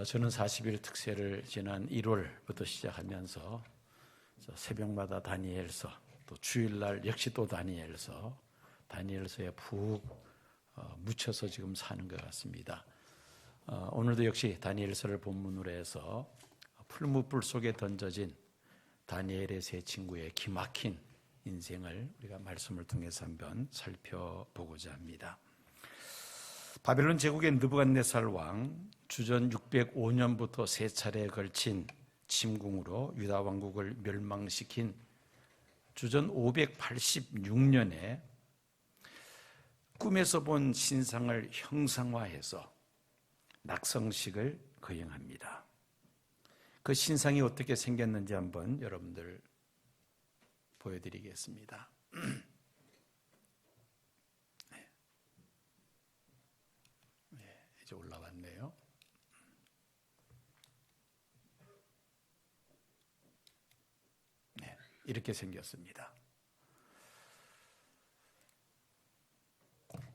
저는 40일 특세를 지난 1월부터 시작하면서 새벽마다 다니엘서, 또 주일날 역시 또 다니엘서에 푹 묻혀서 지금 사는 것 같습니다. 오늘도 역시 다니엘서를 본문으로 해서 풀무불 속에 던져진 다니엘의 세 친구의 기막힌 인생을 우리가 말씀을 통해서 한번 살펴보고자 합니다. 바벨론 제국의 느부갓네살 왕 주전 605년부터 세 차례에 걸친 침공으로 유다 왕국을 멸망시킨 주전 586년에 꿈에서 본 신상을 형상화해서 낙성식을 거행합니다. 그 신상이 어떻게 생겼는지 한번 여러분들 보여드리겠습니다. 이제 올라왔네요. 네, 이렇게 생겼습니다.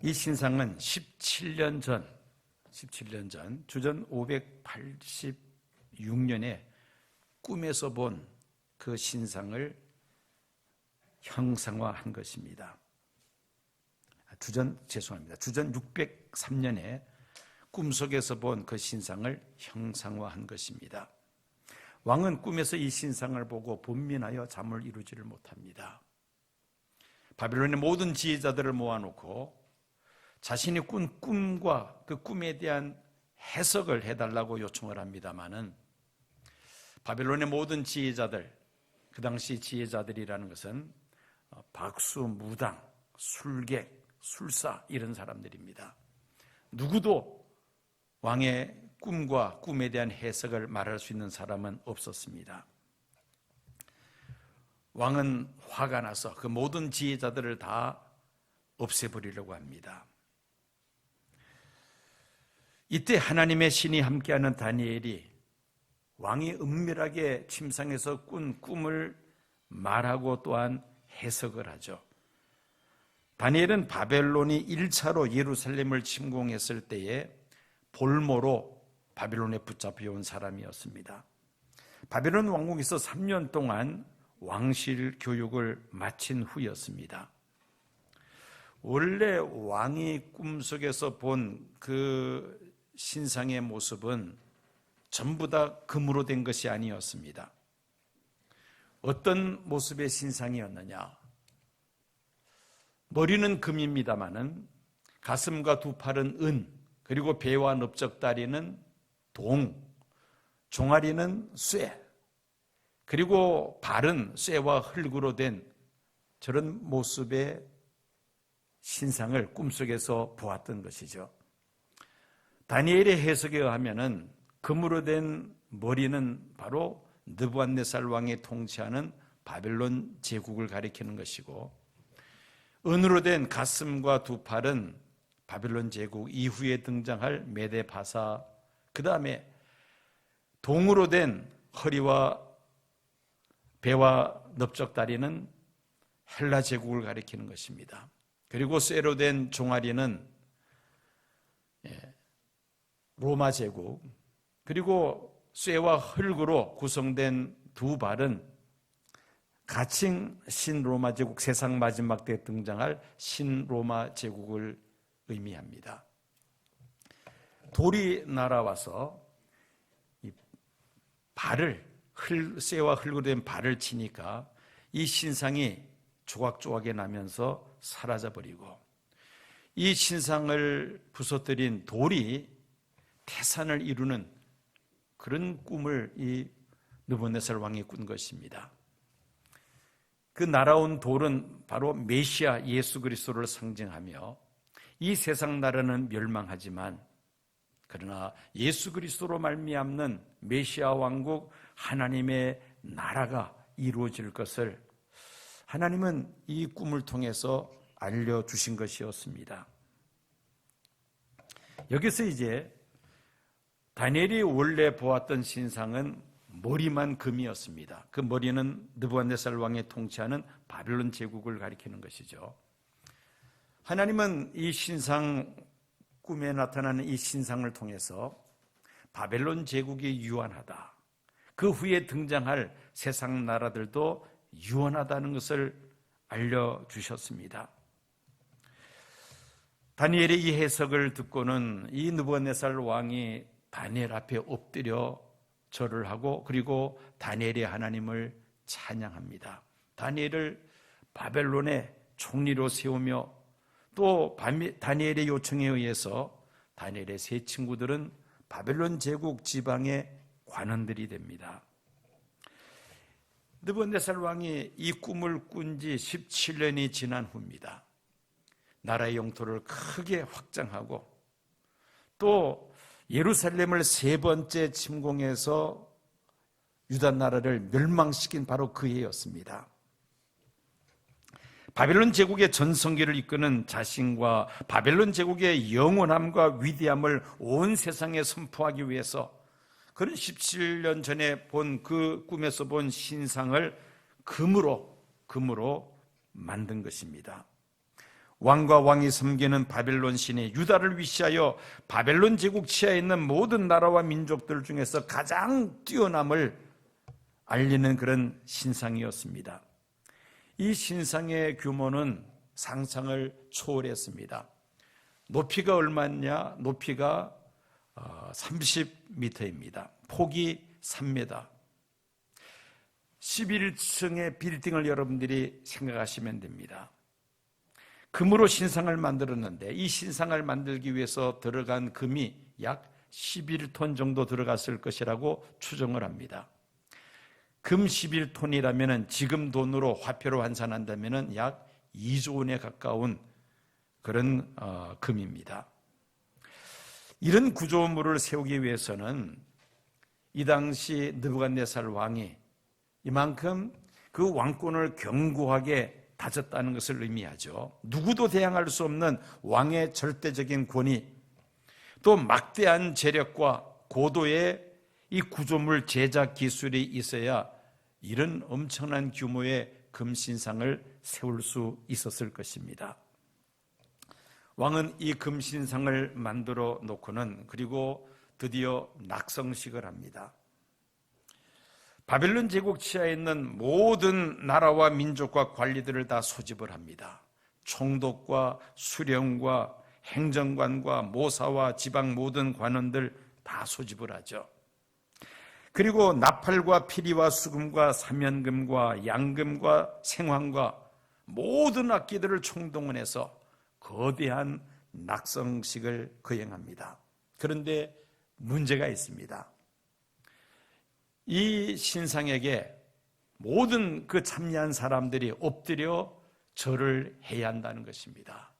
이 신상은 17년 전 주전 586년에 꿈에서 본 그 신상을 형상화한 것입니다. 주전 603년에 꿈속에서 본 그 신상을 형상화한 것입니다. 왕은 꿈에서 이 신상을 보고 번민하여 잠을 이루지를 못합니다. 바벨론의 모든 지혜자들을 모아놓고 자신이 꾼 꿈과 그 꿈에 대한 해석을 해달라고 요청을 합니다마는 바벨론의 모든 지혜자들, 그 당시 지혜자들이라는 것은 박수, 무당, 술객, 술사 이런 사람들입니다. 누구도 왕의 꿈과 꿈에 대한 해석을 말할 수 있는 사람은 없었습니다. 왕은 화가 나서 그 모든 지혜자들을 다 없애버리려고 합니다. 이때 하나님의 신이 함께하는 다니엘이 왕이 은밀하게 침상에서 꾼 꿈을 말하고 또한 해석을 하죠. 다니엘은 바벨론이 1차로 예루살렘을 침공했을 때에 볼모로 바벨론에 붙잡혀온 사람이었습니다. 바벨론 왕국에서 3년 동안 왕실 교육을 마친 후였습니다. 원래 왕이 꿈속에서 본 그 신상의 모습은 전부 다 금으로 된 것이 아니었습니다. 어떤 모습의 신상이었느냐? 머리는 금입니다마는 가슴과 두 팔은 은, 그리고 배와 넓적다리는 동, 종아리는 쇠, 그리고 발은 쇠와 흙으로 된 저런 모습의 신상을 꿈속에서 보았던 것이죠. 다니엘의 해석에 의하면은 금으로 된 머리는 바로 느부갓네살 왕이 통치하는 바벨론 제국을 가리키는 것이고, 은으로 된 가슴과 두 팔은 바벨론 제국 이후에 등장할 메데바사, 그 다음에 동으로 된 허리와 배와 넓적다리는 헬라 제국을 가리키는 것입니다. 그리고 쇠로 된 종아리는 로마 제국, 그리고 쇠와 흙으로 구성된 두 발은 가칭 신로마 제국, 세상 마지막 때 등장할 신로마 제국을 의미합니다. 돌이 날아와서 이 발을 쇠와 흙으로 된 발을 치니까 이 신상이 조각조각이 나면서 사라져버리고, 이 신상을 부서뜨린 돌이 태산을 이루는 그런 꿈을 이 느부갓네살 왕이 꾼 것입니다. 그 날아온 돌은 바로 메시아 예수 그리스도를 상징하며, 이 세상 나라는 멸망하지만 그러나 예수 그리스도로 말미암는 메시아 왕국, 하나님의 나라가 이루어질 것을 하나님은 이 꿈을 통해서 알려주신 것이었습니다. 여기서 이제 다니엘이 원래 보았던 신상은 머리만 금이었습니다. 그 머리는 느부갓네살 왕이 통치하는 바벨론 제국을 가리키는 것이죠. 하나님은 이 신상, 꿈에 나타나는 이 신상을 통해서 바벨론 제국이 유한하다. 그 후에 등장할 세상 나라들도 유한하다는 것을 알려주셨습니다. 다니엘의 이 해석을 듣고는 이 느부갓네살 왕이 다니엘 앞에 엎드려 절을 하고 그리고 다니엘의 하나님을 찬양합니다. 다니엘을 바벨론의 총리로 세우며 또 다니엘의 요청에 의해서 다니엘의 세 친구들은 바벨론 제국 지방의 관원들이 됩니다. 느부갓네살 왕이 이 꿈을 꾼 지 17년이 지난 후입니다. 나라의 영토를 크게 확장하고 또 예루살렘을 세 번째 침공해서 유다 나라를 멸망시킨 바로 그 해였습니다. 바벨론 제국의 전성기를 이끄는 자신과 바벨론 제국의 영원함과 위대함을 온 세상에 선포하기 위해서 그는 17년 전에 본 그 꿈에서 본 신상을 금으로 만든 것입니다. 왕과 왕이 섬기는 바벨론 신이 유다를 위시하여 바벨론 제국 치하에 있는 모든 나라와 민족들 중에서 가장 뛰어남을 알리는 그런 신상이었습니다. 이 신상의 규모는 상상을 초월했습니다. 높이가 얼마냐? 높이가 30m입니다. 폭이 3m. 11층의 빌딩을 여러분들이 생각하시면 됩니다. 금으로 신상을 만들었는데 이 신상을 만들기 위해서 들어간 금이 약 11톤 정도 들어갔을 것이라고 추정을 합니다. 금 11톤이라면 지금 돈으로 화폐로 환산한다면 약 2조 원에 가까운 그런 금입니다. 이런 구조물을 세우기 위해서는 이 당시 느부갓네살 왕이 이만큼 그 왕권을 견고하게 다졌다는 것을 의미하죠. 누구도 대항할 수 없는 왕의 절대적인 권위, 또 막대한 재력과 고도의 이 구조물 제작 기술이 있어야 이런 엄청난 규모의 금신상을 세울 수 있었을 것입니다. 왕은 이 금신상을 만들어 놓고는 그리고 드디어 낙성식을 합니다. 바벨론 제국 치하에 있는 모든 나라와 민족과 관리들을 다 소집을 합니다. 총독과 수령과 행정관과 모사와 지방 모든 관원들 다 소집을 하죠. 그리고 나팔과 피리와 수금과 사면금과 양금과 생황과 모든 악기들을 총동원해서 거대한 낙성식을 거행합니다. 그런데 문제가 있습니다. 이 신상에게 모든 그 참여한 사람들이 엎드려 절을 해야 한다는 것입니다.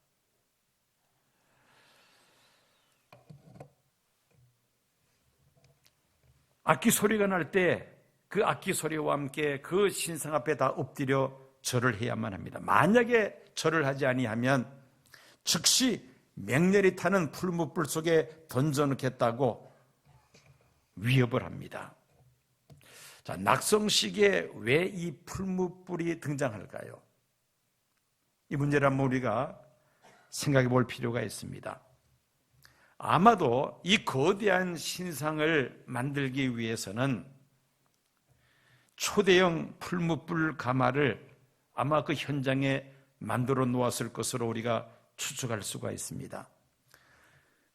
악기 소리가 날 때 그 악기 소리와 함께 그 신상 앞에 다 엎드려 절을 해야만 합니다. 만약에 절을 하지 아니하면 즉시 맹렬히 타는 풀무불 속에 던져놓겠다고 위협을 합니다. 자, 낙성식에 왜 이 풀무불이 등장할까요? 이 문제를 한번 우리가 생각해 볼 필요가 있습니다. 아마도 이 거대한 신상을 만들기 위해서는 초대형 풀무불 가마를 아마 그 현장에 만들어 놓았을 것으로 우리가 추측할 수가 있습니다.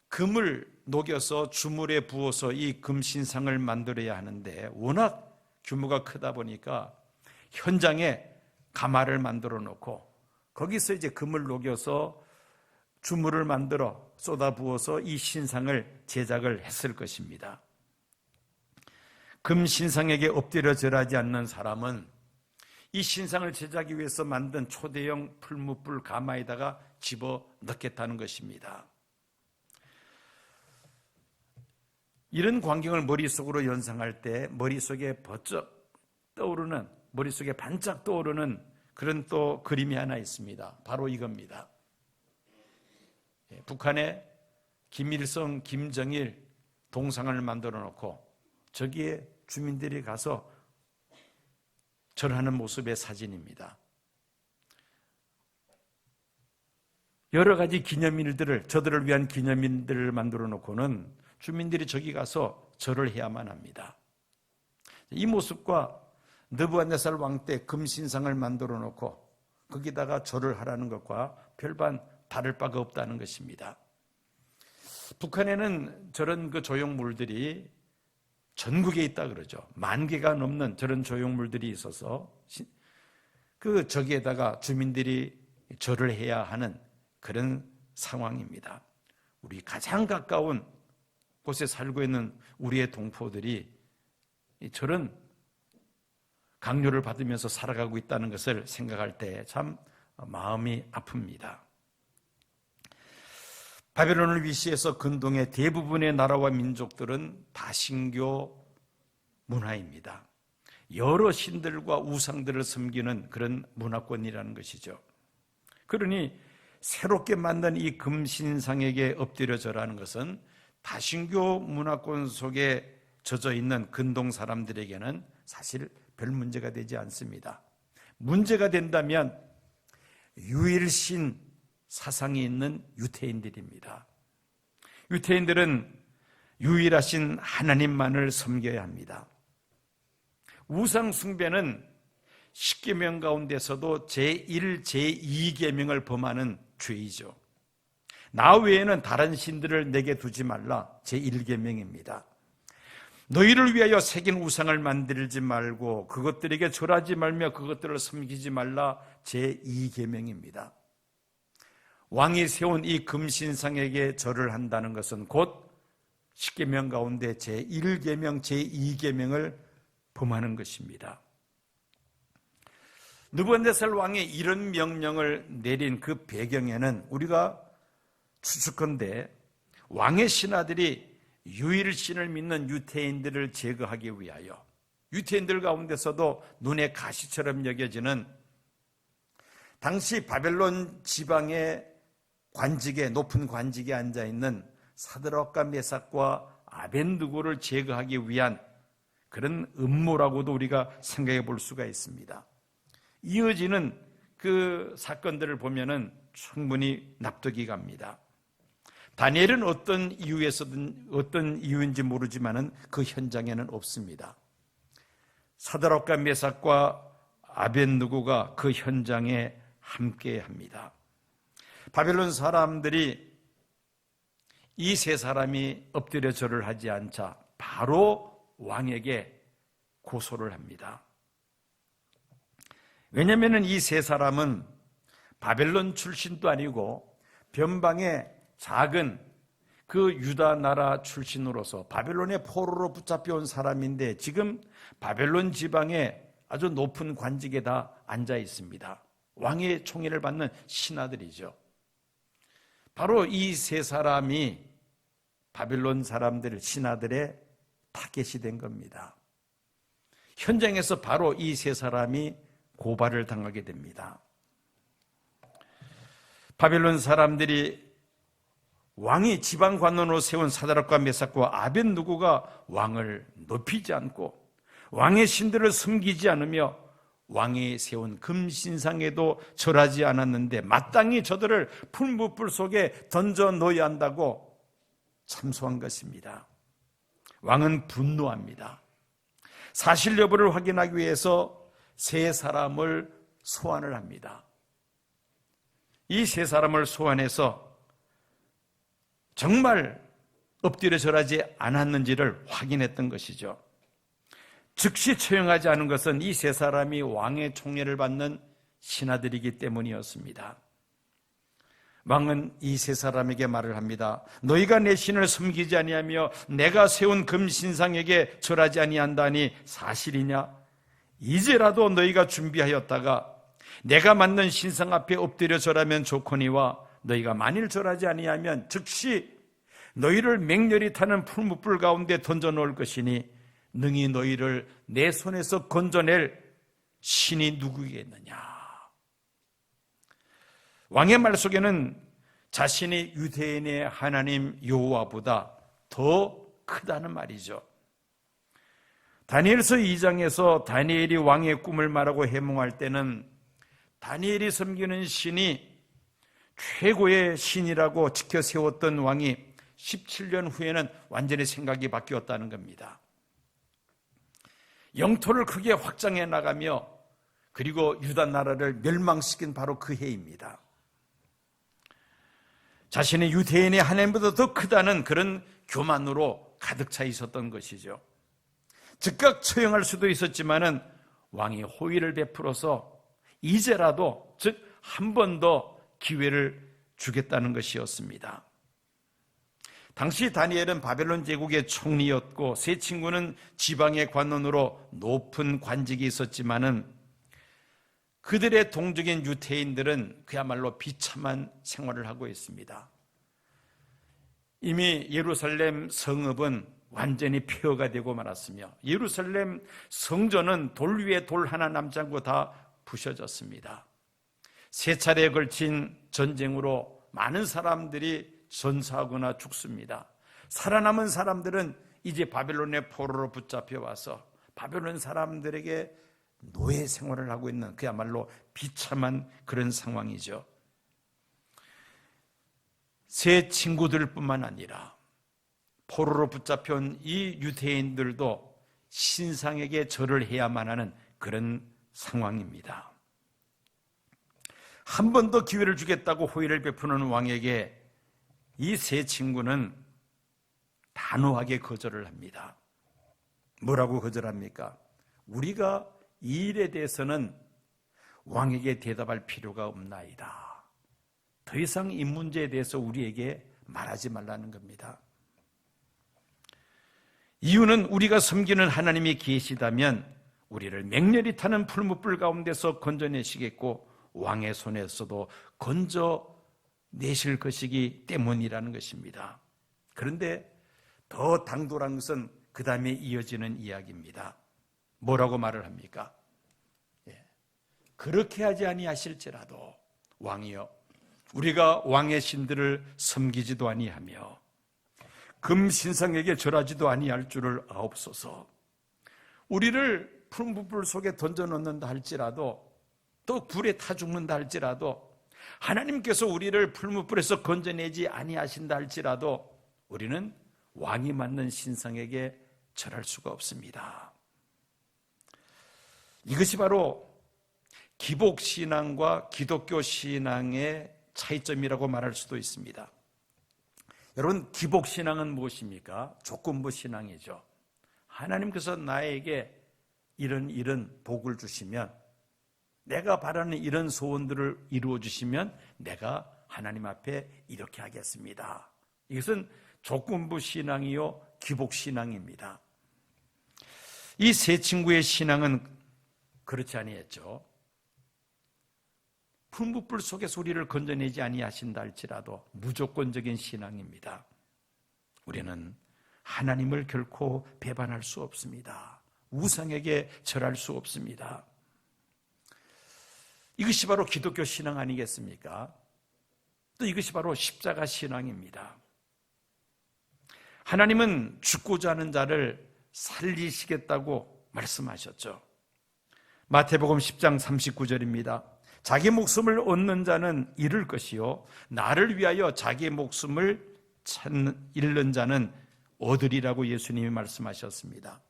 금을 녹여서 주물에 부어서 이 금신상을 만들어야 하는데 워낙 규모가 크다 보니까 현장에 가마를 만들어 놓고 거기서 이제 금을 녹여서 주물을 만들어 쏟아 부어서 이 신상을 제작을 했을 것입니다. 금 신상에게 엎드려 절하지 않는 사람은 이 신상을 제작하기 위해서 만든 초대형 풀무불 가마에다가 집어 넣겠다는 것입니다. 이런 광경을 머릿속으로 연상할 때 머릿속에 번쩍 떠오르는, 머릿속에 반짝 떠오르는 그런 또 그림이 하나 있습니다. 바로 이겁니다. 북한에 김일성, 김정일 동상을 만들어 놓고 저기에 주민들이 가서 절하는 모습의 사진입니다. 여러 가지 기념일들을, 저들을 위한 기념일들을 만들어 놓고는 주민들이 저기 가서 절을 해야만 합니다. 이 모습과 느부갓네살 왕 때 금신상을 만들어 놓고 거기다가 절을 하라는 것과 별반 다를 바가 없다는 것입니다. 북한에는 저런 그 조형물들이 전국에 있다 그러죠. 10,000개가 넘는 저런 조형물들이 있어서 그 저기에다가 주민들이 절을 해야 하는 그런 상황입니다. 우리 가장 가까운 곳에 살고 있는 우리의 동포들이 저런 강요를 받으면서 살아가고 있다는 것을 생각할 때 참 마음이 아픕니다. 바벨론을 위시해서 근동의 대부분의 나라와 민족들은 다신교 문화입니다. 여러 신들과 우상들을 섬기는 그런 문화권이라는 것이죠. 그러니 새롭게 만든 이 금신상에게 엎드려 절하는 것은 다신교 문화권 속에 젖어 있는 근동 사람들에게는 사실 별 문제가 되지 않습니다. 문제가 된다면 유일신 사상이 있는 유태인들입니다. 유태인들은 유일하신 하나님만을 섬겨야 합니다. 우상 숭배는 10계명 가운데서도 제1, 제2계명을 범하는 죄이죠. 나 외에는 다른 신들을 내게 두지 말라, 제1계명입니다. 너희를 위하여 새긴 우상을 만들지 말고 그것들에게 절하지 말며 그것들을 섬기지 말라, 제2계명입니다. 왕이 세운 이 금신상에게 절을 한다는 것은 곧 10계명 가운데 제1계명, 제2계명을 범하는 것입니다. 느부갓네살 왕이 이런 명령을 내린 그 배경에는 우리가 추측컨대 왕의 신하들이 유일신을 믿는 유태인들을 제거하기 위하여 유태인들 가운데서도 눈에 가시처럼 여겨지는 당시 바벨론 지방의 관직에 높은 관직에 앉아있는 사드락과 메삭과 아벤느고를 제거하기 위한 그런 음모라고도 우리가 생각해 볼 수가 있습니다. 이어지는 그 사건들을 보면은 충분히 납득이 갑니다. 다니엘은 어떤 이유에서든 어떤 이유인지 모르지만은 그 현장에는 없습니다. 사드락과 메삭과 아벤느고가 그 현장에 함께합니다. 바벨론 사람들이 이 세 사람이 엎드려 절을 하지 않자 바로 왕에게 고소를 합니다. 왜냐하면 이 세 사람은 바벨론 출신도 아니고 변방의 작은 그 유다 나라 출신으로서 바벨론의 포로로 붙잡혀온 사람인데 지금 바벨론 지방에 아주 높은 관직에 다 앉아 있습니다. 왕의 총애를 받는 신하들이죠. 바로 이 세 사람이 바벨론 사람들, 신하들의 타겟이 된 겁니다. 현장에서 바로 이 세 사람이 고발을 당하게 됩니다. 바벨론 사람들이 왕이 지방 관원으로 세운 사드락과 메삭과 아벤느고가 왕을 높이지 않고 왕의 신들을 섬기지 않으며 왕이 세운 금신상에도 절하지 않았는데 마땅히 저들을 풀무불 속에 던져 넣어야 한다고 참소한 것입니다. 왕은 분노합니다. 사실 여부를 확인하기 위해서 세 사람을 소환을 합니다. 이 세 사람을 소환해서 정말 엎드려 절하지 않았는지를 확인했던 것이죠. 즉시 처형하지 않은 것은 이 세 사람이 왕의 총애를 받는 신하들이기 때문이었습니다. 왕은 이 세 사람에게 말을 합니다. 너희가 내 신을 섬기지 아니하며 내가 세운 금신상에게 절하지 아니한다니 사실이냐? 이제라도 너희가 준비하였다가 내가 만든 신상 앞에 엎드려 절하면 좋거니와 너희가 만일 절하지 아니하면 즉시 너희를 맹렬히 타는 풀무불 가운데 던져 놓을 것이니 능히 너희를 내 손에서 건져낼 신이 누구이겠느냐. 왕의 말 속에는 자신이 유대인의 하나님 여호와보다 더 크다는 말이죠. 다니엘서 2장에서 다니엘이 왕의 꿈을 말하고 해몽할 때는 다니엘이 섬기는 신이 최고의 신이라고 지켜 세웠던 왕이 17년 후에는 완전히 생각이 바뀌었다는 겁니다. 영토를 크게 확장해 나가며 그리고 유다 나라를 멸망시킨 바로 그 해입니다. 자신의 유대인의 하나님보다 더 크다는 그런 교만으로 가득 차 있었던 것이죠. 즉각 처형할 수도 있었지만은 왕이 호의를 베풀어서 이제라도, 즉 한 번 더 기회를 주겠다는 것이었습니다. 당시 다니엘은 바벨론 제국의 총리였고 세 친구는 지방의 관원으로 높은 관직이 있었지만은 그들의 동족인 유대인들은 그야말로 비참한 생활을 하고 있습니다. 이미 예루살렘 성읍은 완전히 폐허가 되고 말았으며 예루살렘 성전은 돌 위에 돌 하나 남지 않고 다 부셔졌습니다. 세 차례에 걸친 전쟁으로 많은 사람들이 전사하거나 죽습니다. 살아남은 사람들은 이제 바벨론의 포로로 붙잡혀 와서 바벨론 사람들에게 노예 생활을 하고 있는 그야말로 비참한 그런 상황이죠. 세 친구들뿐만 아니라 포로로 붙잡혀온 이 유대인들도 신상에게 절을 해야만 하는 그런 상황입니다. 한 번 더 기회를 주겠다고 호의를 베푸는 왕에게 이 세 친구는 단호하게 거절을 합니다. 뭐라고 거절합니까? 우리가 이 일에 대해서는 왕에게 대답할 필요가 없나이다. 더 이상 이 문제에 대해서 우리에게 말하지 말라는 겁니다. 이유는 우리가 섬기는 하나님이 계시다면 우리를 맹렬히 타는 풀무불 가운데서 건져내시겠고 왕의 손에서도 건져내실 것이기 때문이라는 것입니다. 그런데 더 당돌한 것은 그 다음에 이어지는 이야기입니다. 뭐라고 말을 합니까? 그렇게 하지 아니하실지라도 왕이여 우리가 왕의 신들을 섬기지도 아니하며 금신상에게 절하지도 아니할 줄을 아옵소서. 우리를 푸른불 속에 던져넣는다 할지라도 또 불에 타 죽는다 할지라도 하나님께서 우리를 풀무불에서 건져내지 아니하신다 할지라도 우리는 왕이 맞는 신상에게 절할 수가 없습니다. 이것이 바로 기복신앙과 기독교 신앙의 차이점이라고 말할 수도 있습니다. 여러분, 기복신앙은 무엇입니까? 조건부 신앙이죠. 하나님께서 나에게 이런 복을 주시면, 내가 바라는 이런 소원들을 이루어 주시면 내가 하나님 앞에 이렇게 하겠습니다. 이것은 조건부 신앙이요 기복신앙입니다. 이 세 친구의 신앙은 그렇지 아니했죠. 풀무불 속에서 우리를 건져내지 아니하신다 할지라도 무조건적인 신앙입니다. 우리는 하나님을 결코 배반할 수 없습니다. 우상에게 절할 수 없습니다. 이것이 바로 기독교 신앙 아니겠습니까? 또 이것이 바로 십자가 신앙입니다. 하나님은 죽고자 하는 자를 살리시겠다고 말씀하셨죠. 마태복음 10장 39절입니다. 자기 목숨을 얻는 자는 잃을 것이요 나를 위하여 자기 목숨을 잃는 자는 얻으리라고 예수님이 말씀하셨습니다.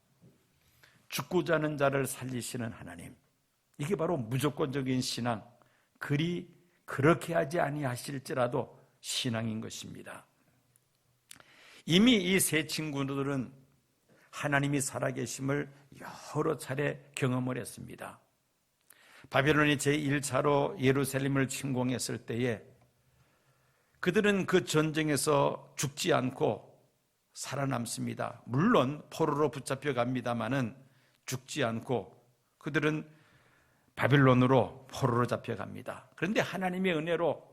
죽고자 하는 자를 살리시는 하나님, 이게 바로 무조건적인 신앙, 그리 그렇게 하지 아니하실지라도 신앙인 것입니다. 이미 이 세 친구들은 하나님이 살아계심을 여러 차례 경험을 했습니다. 바벨론이 제1차로 예루살렘을 침공했을 때에 그들은 그 전쟁에서 죽지 않고 살아남습니다. 물론 포로로 붙잡혀 갑니다마는 죽지 않고 그들은 바벨론으로 포로로 잡혀갑니다. 그런데 하나님의 은혜로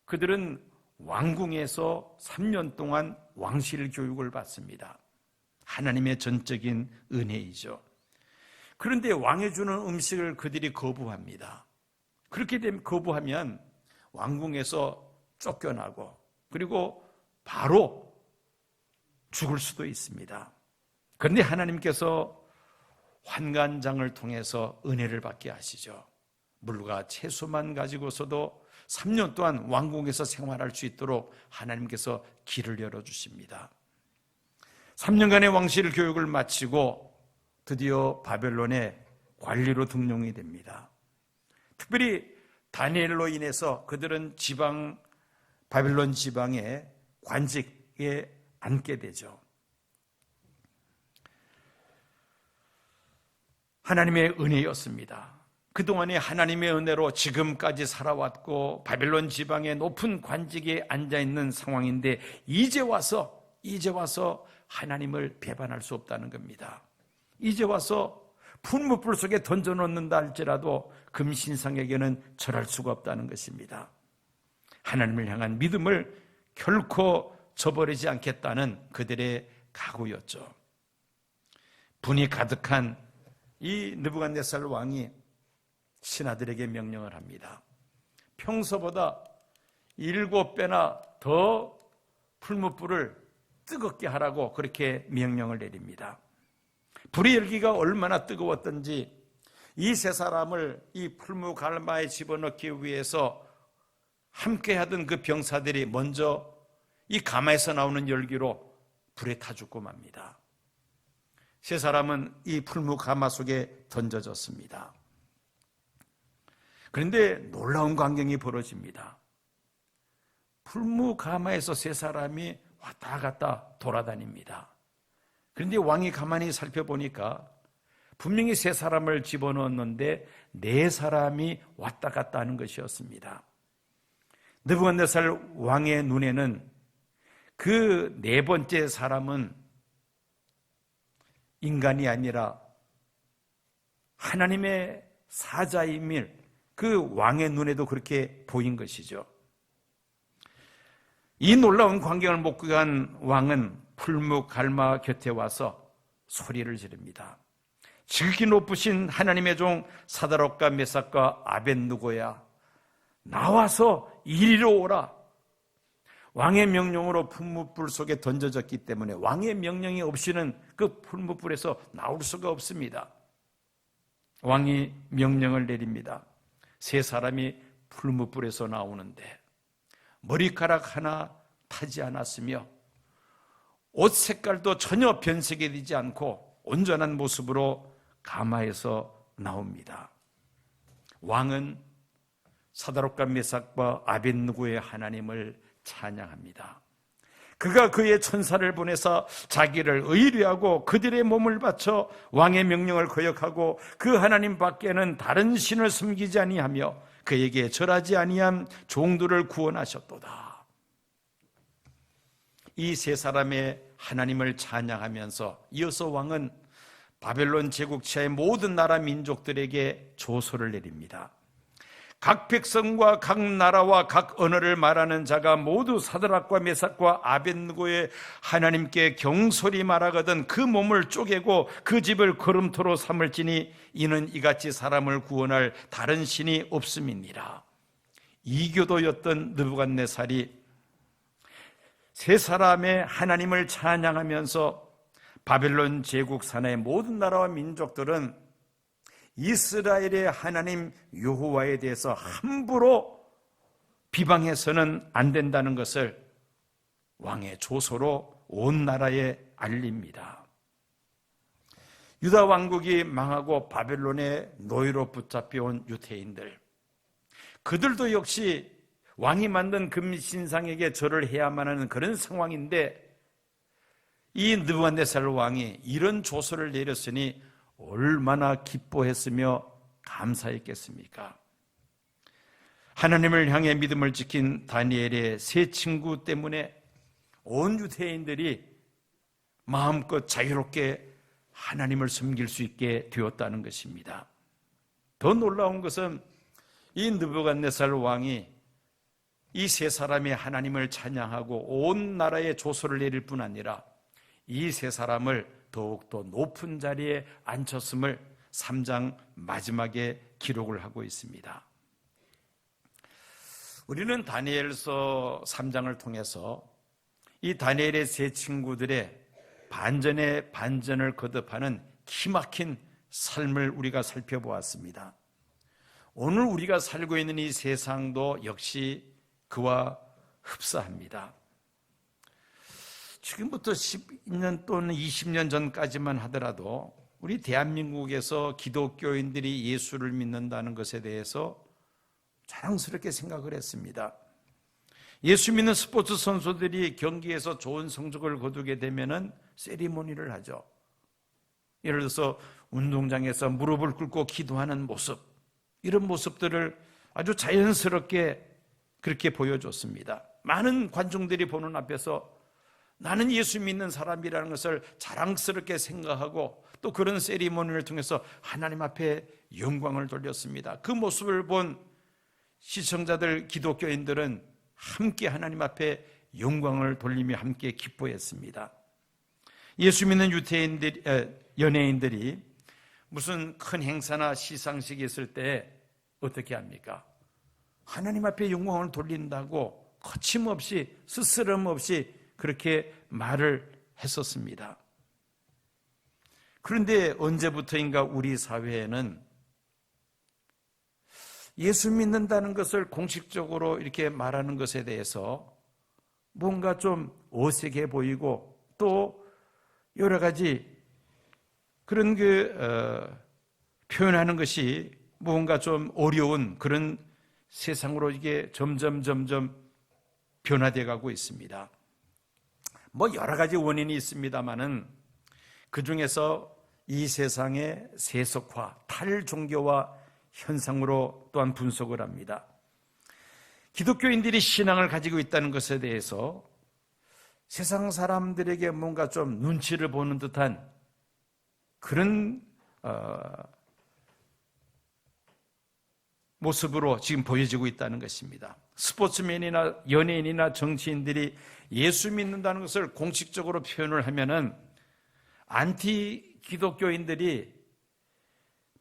그들은 왕궁에서 3년 동안 왕실 교육을 받습니다. 하나님의 전적인 은혜이죠. 그런데 왕이 주는 음식을 그들이 거부합니다. 그렇게 되면 거부하면 왕궁에서 쫓겨나고 그리고 바로 죽을 수도 있습니다. 그런데 하나님께서 환관장을 통해서 은혜를 받게 하시죠. 물과 채소만 가지고서도 3년 동안 왕궁에서 생활할 수 있도록 하나님께서 길을 열어주십니다. 3년간의 왕실 교육을 마치고 드디어 바벨론의 관리로 등용이 됩니다. 특별히 다니엘로 인해서 그들은 바벨론 지방의 관직에 앉게 되죠. 하나님의 은혜였습니다. 그동안에 하나님의 은혜로 지금까지 살아왔고 바벨론 지방의 높은 관직에 앉아있는 상황인데 이제 와서 하나님을 배반할 수 없다는 겁니다. 이제 와서 풀무불 속에 던져놓는다 할지라도 금신상에게는 절할 수가 없다는 것입니다. 하나님을 향한 믿음을 결코 저버리지 않겠다는 그들의 각오였죠. 분이 가득한 이 느부갓네살 왕이 신하들에게 명령을 합니다. 평소보다 7배나 더 풀무불을 뜨겁게 하라고 그렇게 명령을 내립니다. 불의 열기가 얼마나 뜨거웠던지 이 세 사람을 이 풀무갈마에 집어넣기 위해서 함께하던 그 병사들이 먼저 이 가마에서 나오는 열기로 불에 타 죽고 맙니다. 세 사람은 이 풀무가마 속에 던져졌습니다. 그런데 놀라운 광경이 벌어집니다. 풀무가마에서 세 사람이 왔다 갔다 돌아다닙니다. 그런데 왕이 가만히 살펴보니까 분명히 세 사람을 집어넣었는데 네 사람이 왔다 갔다 하는 것이었습니다. 느부갓네살 왕의 눈에는 그 네 번째 사람은 인간이 아니라 하나님의 사자임을 그 왕의 눈에도 그렇게 보인 것이죠. 이 놀라운 광경을 목격한 왕은 풀무갈마 곁에 와서 소리를 지릅니다. 지극히 높으신 하나님의 종 사드락과 메삭과 아벳느고야, 나와서 이리로 오라. 왕의 명령으로 풀무불 속에 던져졌기 때문에 왕의 명령이 없이는 그 풀무불에서 나올 수가 없습니다. 왕이 명령을 내립니다. 세 사람이 풀무불에서 나오는데 머리카락 하나 타지 않았으며 옷 색깔도 전혀 변색이 되지 않고 온전한 모습으로 가마에서 나옵니다. 왕은 사드락과 메삭과 아벳느고의 하나님을 찬양합니다. 그가 그의 천사를 보내서 자기를 의뢰하고 그들의 몸을 바쳐 왕의 명령을 거역하고 그 하나님 밖에는 다른 신을 섬기지 아니하며 그에게 절하지 아니한 종들을 구원하셨도다. 이 세 사람의 하나님을 찬양하면서 이어서 왕은 바벨론 제국치하의 모든 나라 민족들에게 조소를 내립니다. 각 백성과 각 나라와 각 언어를 말하는 자가 모두 사드락과 메삭과 아벳느고의 하나님께 경솔히 말하거든 그 몸을 쪼개고 그 집을 거름토로 삼을지니 이는 이같이 사람을 구원할 다른 신이 없음이니라. 이교도였던 느부갓네살이 세 사람의 하나님을 찬양하면서 바벨론 제국 산하의 모든 나라와 민족들은 이스라엘의 하나님 여호와에 대해서 함부로 비방해서는 안 된다는 것을 왕의 조소로 온 나라에 알립니다. 유다 왕국이 망하고 바벨론의 노예로 붙잡혀온 유대인들, 그들도 역시 왕이 만든 금신상에게 절을 해야만 하는 그런 상황인데 이 느부갓네살 왕이 이런 조소를 내렸으니 얼마나 기뻐했으며 감사했겠습니까? 하나님을 향해 믿음을 지킨 다니엘의 세 친구 때문에 온 유대인들이 마음껏 자유롭게 하나님을 섬길 수 있게 되었다는 것입니다. 더 놀라운 것은 이 느부갓네살 왕이 이 세 사람의 하나님을 찬양하고 온 나라에 조소를 내릴 뿐 아니라 이 세 사람을 더욱더 높은 자리에 앉혔음을 3장 마지막에 기록을 하고 있습니다. 우리는 다니엘서 3장을 통해서 이 다니엘의 세 친구들의 반전의 반전을 거듭하는 기막힌 삶을 우리가 살펴보았습니다. 오늘 우리가 살고 있는 이 세상도 역시 그와 흡사합니다. 지금부터 10년 또는 20년 전까지만 하더라도 우리 대한민국에서 기독교인들이 예수를 믿는다는 것에 대해서 자랑스럽게 생각을 했습니다. 예수 믿는 스포츠 선수들이 경기에서 좋은 성적을 거두게 되면은 세리머니를 하죠. 예를 들어서 운동장에서 무릎을 꿇고 기도하는 모습, 이런 모습들을 아주 자연스럽게 그렇게 보여줬습니다. 많은 관중들이 보는 앞에서 나는 예수 믿는 사람이라는 것을 자랑스럽게 생각하고 또 그런 세리머니를 통해서 하나님 앞에 영광을 돌렸습니다. 그 모습을 본 시청자들, 기독교인들은 함께 하나님 앞에 영광을 돌리며 함께 기뻐했습니다. 예수 믿는 연예인들이 무슨 큰 행사나 시상식이 있을 때 어떻게 합니까? 하나님 앞에 영광을 돌린다고 거침없이 스스럼 없이 그렇게 말을 했었습니다. 그런데 언제부터인가 우리 사회에는 예수 믿는다는 것을 공식적으로 이렇게 말하는 것에 대해서 뭔가 좀 어색해 보이고 또 여러 가지 그런 표현하는 것이 뭔가 좀 어려운 그런 세상으로 이게 점점 변화되어 가고 있습니다. 뭐 여러 가지 원인이 있습니다만은 그 중에서 이 세상의 세속화, 탈종교화 현상으로 또한 분석을 합니다. 기독교인들이 신앙을 가지고 있다는 것에 대해서 세상 사람들에게 뭔가 좀 눈치를 보는 듯한 그런 모습으로 지금 보여지고 있다는 것입니다. 스포츠맨이나 연예인이나 정치인들이 예수 믿는다는 것을 공식적으로 표현을 하면은 안티 기독교인들이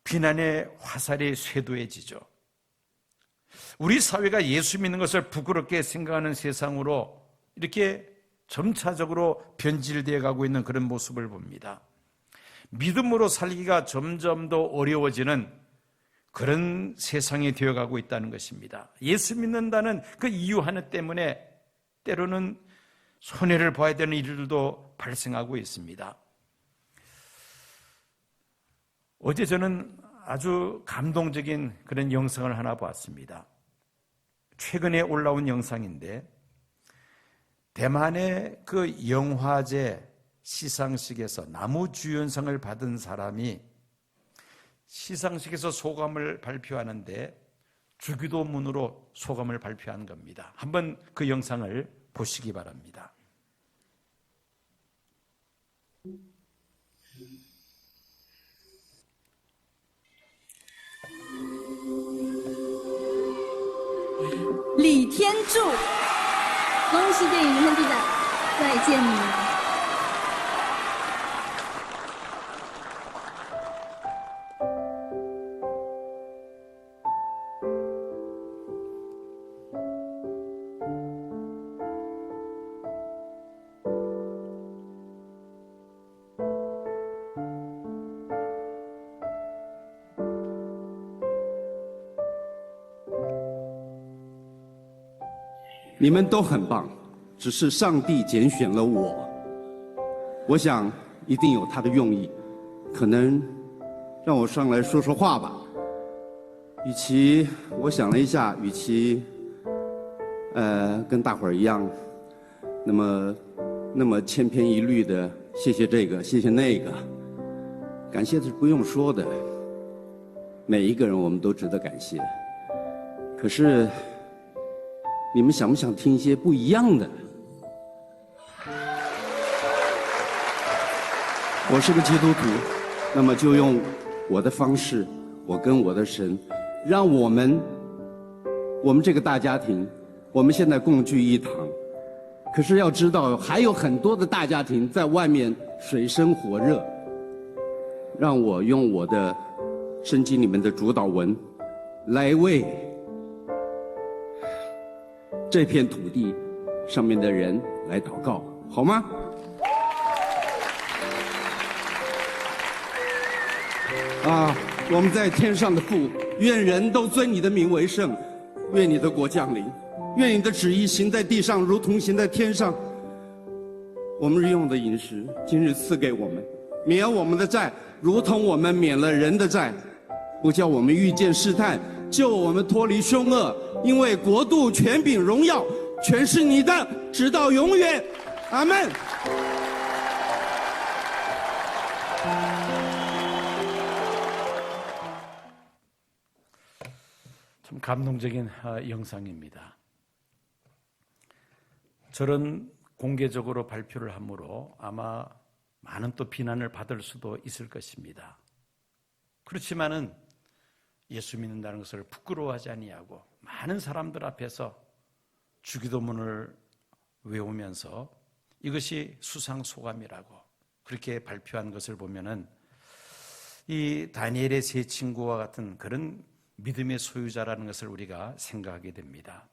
비난의 화살이 쇄도해지죠. 우리 사회가 예수 믿는 것을 부끄럽게 생각하는 세상으로 이렇게 점차적으로 변질되어 가고 있는 그런 모습을 봅니다. 믿음으로 살기가 점점 더 어려워지는 그런 세상이 되어가고 있다는 것입니다. 예수 믿는다는 그 이유 하나 때문에 때로는 손해를 봐야 되는 일들도 발생하고 있습니다. 어제 저는 아주 감동적인 그런 영상을 하나 봤습니다. 최근에 올라온 영상인데 대만의 그 영화제 시상식에서 남우주연상을 받은 사람이 시상식에서 소감을 발표하는데 주기도문으로 소감을 발표한 겁니다. 한번 그 영상을 보시기 바랍니다.李天柱，恭喜电影明天地展，再见你。你们都很棒，只是上帝拣选了我。我想一定有他的用意，可能让我上来说说话吧。我想了一下，与其跟大伙儿一样，那么千篇一律的谢谢这个谢谢那个，感谢是不用说的，每一个人我们都值得感谢。可是你们想不想听一些不一样的？我是个基督徒，那么就用我的方式，我跟我的神，让我们这个大家庭，我们现在共聚一堂。可是要知道，还有很多的大家庭在外面水深火热。让我用我的圣经里面的主祷文，来为这片土地上面的人来祷告，好吗？我们在天上的父，愿人都尊你的名为圣，愿你的国降临，愿你的旨意行在地上，如同行在天上。我们日用的饮食，今日赐给我们，免我们的债，如同我们免了人的债，不叫我们遇见试探，救我们脱离凶恶。因为国度、权柄、荣耀，全是你的，直到永遠。阿門。 참 감동적인 영상입니다. 저런 공개적으로 발표를 함으로 아마 많은 또 비난을 받을 수도 있을 것입니다. 그렇지만은 예수 믿는다는 것을 부끄러워하지 아니하고 많은 사람들 앞에서 주기도문을 외우면서 이것이 수상소감이라고 그렇게 발표한 것을 보면은 이 다니엘의 세 친구와 같은 그런 믿음의 소유자라는 것을 우리가 생각하게 됩니다.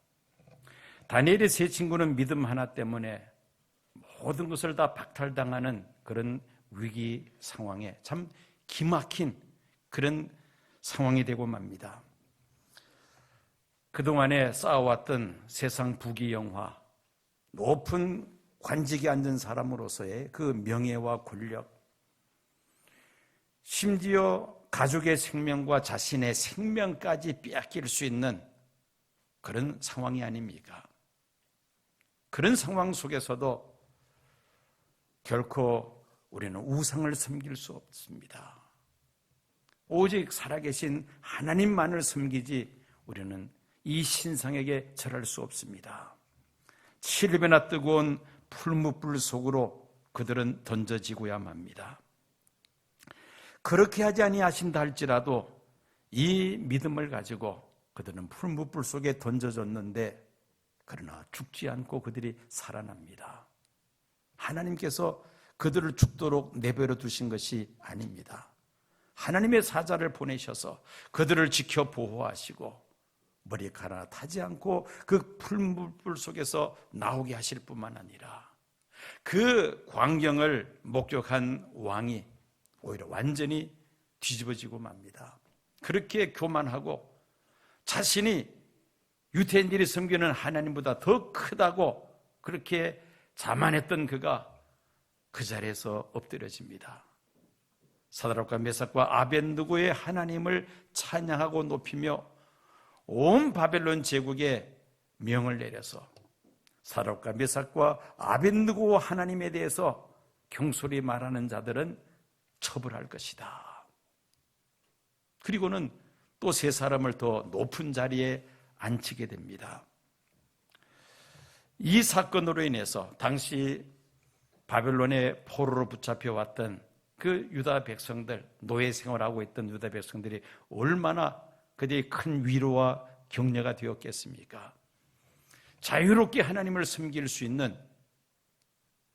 다니엘의 세 친구는 믿음 하나 때문에 모든 것을 다 박탈당하는 그런 위기 상황에 참 기막힌 그런 상황이 되고 맙니다. 그동안에 쌓아왔던 세상 부귀영화, 높은 관직에 앉은 사람으로서의 그 명예와 권력, 심지어 가족의 생명과 자신의 생명까지 빼앗길 수 있는 그런 상황이 아닙니까? 그런 상황 속에서도 결코 우리는 우상을 섬길 수 없습니다. 오직 살아계신 하나님만을 섬기지 우리는 이 신상에게 절할 수 없습니다. 7배나 뜨거운 풀무불 속으로 그들은 던져지고야 맙니다. 그렇게 하지 아니하신다 할지라도 이 믿음을 가지고 그들은 풀무불 속에 던져졌는데 그러나 죽지 않고 그들이 살아납니다. 하나님께서 그들을 죽도록 내버려 두신 것이 아닙니다. 하나님의 사자를 보내셔서 그들을 지켜 보호하시고 머리카락 타지 않고 그 풀무불 속에서 나오게 하실 뿐만 아니라 그 광경을 목격한 왕이 오히려 완전히 뒤집어지고 맙니다. 그렇게 교만하고 자신이 유대인들이 섬기는 하나님보다 더 크다고 그렇게 자만했던 그가 그 자리에서 엎드려집니다. 사드락과 메삭과 아벳느고의 하나님을 찬양하고 높이며 온 바벨론 제국에 명을 내려서 사드락과 메삭과 아벳느고 하나님에 대해서 경솔히 말하는 자들은 처벌할 것이다. 그리고는 또 세 사람을 더 높은 자리에 앉히게 됩니다. 이 사건으로 인해서 당시 바벨론의 포로로 붙잡혀왔던 그 유다 백성들, 노예 생활하고 있던 유다 백성들이 얼마나 그들의 큰 위로와 격려가 되었겠습니까? 자유롭게 하나님을 섬길 수 있는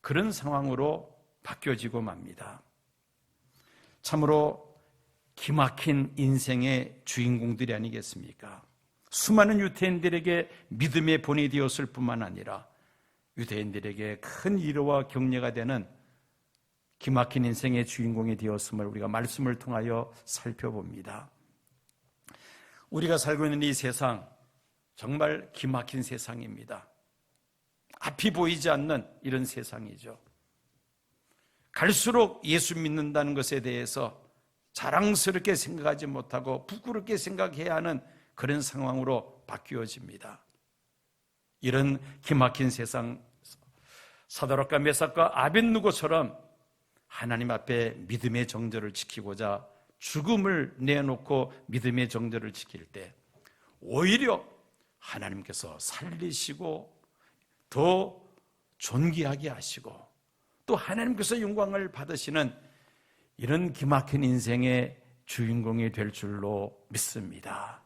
그런 상황으로 바뀌어지고 맙니다. 참으로 기막힌 인생의 주인공들이 아니겠습니까? 수많은 유대인들에게 믿음의 본이 되었을 뿐만 아니라 유대인들에게 큰 위로와 격려가 되는 기막힌 인생의 주인공이 되었음을 우리가 말씀을 통하여 살펴봅니다. 우리가 살고 있는 이 세상 정말 기막힌 세상입니다. 앞이 보이지 않는 이런 세상이죠. 갈수록 예수 믿는다는 것에 대해서 자랑스럽게 생각하지 못하고 부끄럽게 생각해야 하는 그런 상황으로 바뀌어집니다. 이런 기막힌 세상, 사드락과 메삭과 아벳느고처럼 하나님 앞에 믿음의 정절을 지키고자 죽음을 내놓고 믿음의 정절을 지킬 때 오히려 하나님께서 살리시고 더 존귀하게 하시고 또 하나님께서 영광을 받으시는 이런 기막힌 인생의 주인공이 될 줄로 믿습니다.